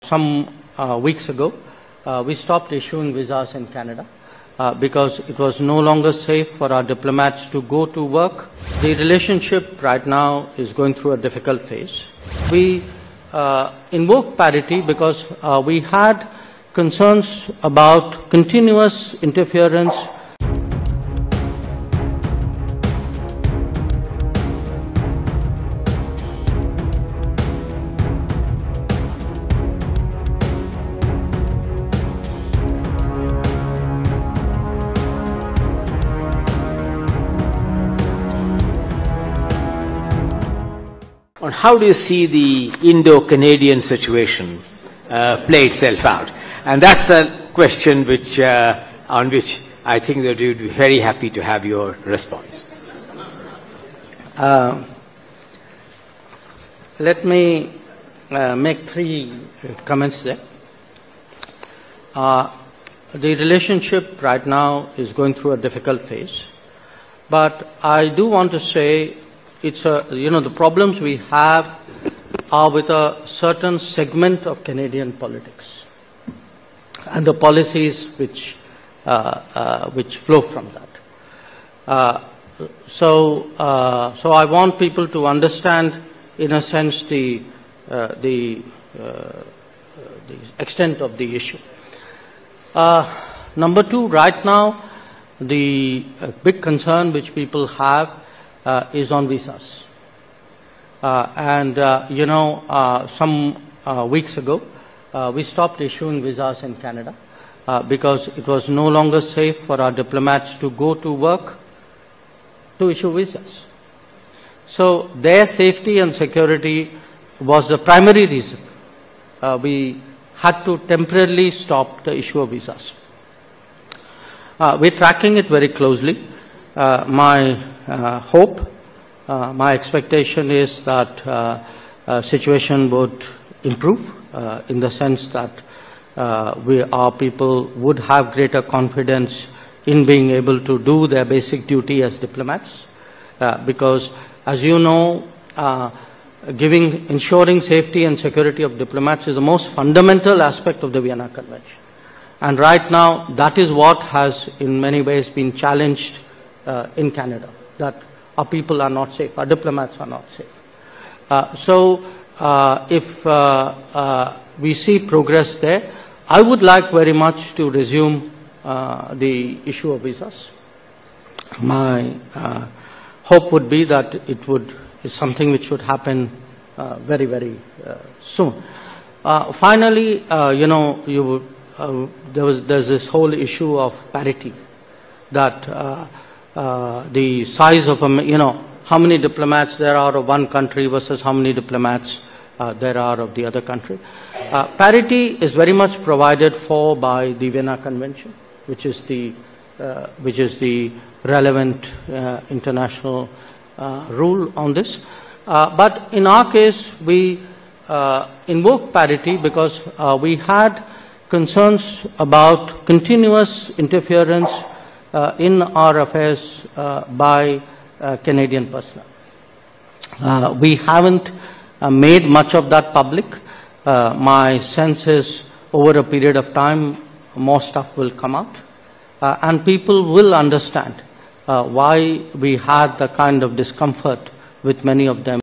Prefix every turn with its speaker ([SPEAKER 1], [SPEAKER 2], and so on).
[SPEAKER 1] Some weeks ago, we stopped issuing visas in Canada because it was no longer safe for our diplomats to go to work. The relationship right now is going through a difficult phase. We invoked parity because we had concerns about continuous interference.
[SPEAKER 2] On how do you see the Indo-Canadian situation play itself out? And that's a question on which I think that we would be very happy to have your response.
[SPEAKER 1] Let me make three comments there. The relationship right now is going through a difficult phase, but I do want to say the problems we have are with a certain segment of Canadian politics and the policies which flow from that. So I want people to understand, in a sense, the extent of the issue. Number two, right now, the big concern which people have is on visas. Some weeks ago, we stopped issuing visas in Canada because it was no longer safe for our diplomats to go to work to issue visas. So their safety and security was the primary reason we had to temporarily stop the issue of visas. We're tracking it very closely. My hope, my expectation is that situation would improve in the sense that our people would have greater confidence in being able to do their basic duty as diplomats, because, as you know, ensuring safety and security of diplomats is the most fundamental aspect of the Vienna Convention. And right now, that is what has in many ways been challenged in Canada, that our people are not safe, our diplomats are not safe. If we see progress there, I would like very much to resume the issue of visas. My hope would be that it's something which would happen very, very soon. Finally, there's this whole issue of parity, that the size of how many diplomats there are of one country versus how many diplomats there are of the other country. Parity is very much provided for by the Vienna Convention, which is the relevant international rule on this. But in our case, we invoked parity because we had concerns about continuous interference in our affairs by Canadian personnel. We haven't made much of that public. My sense is, over a period of time, more stuff will come out, and people will understand why we had the kind of discomfort with many of them.